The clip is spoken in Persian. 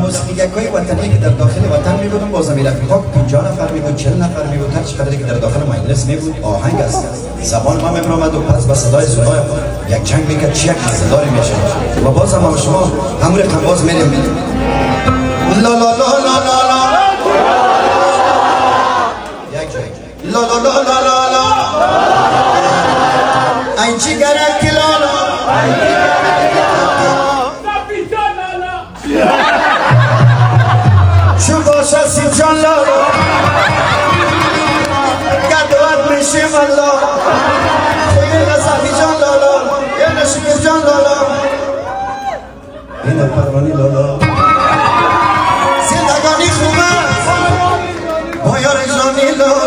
موسیقی کوی وطنی که در داخل وطن می بودم با زمین رفیقا 50 نفر می بود 40 نفر می بود هر چقدری که در داخل مجلس می بود آهنگ است زبان ما می برآمد و پس با صدای زیبای یک جنگ میکرد چی یک مزداری میشه و باز هم شما همون قنباز میریم لا لا لا لا لا لا یک جنگ لا لا لا لا لا لا این چی گره کی لا لا شو باشه سی جان لا گدوات میشیم الله خوی غصبی جان لا لا یه نشکر جان لا لا این پروانی لا لا زندگانی خوبه با یار جانی لا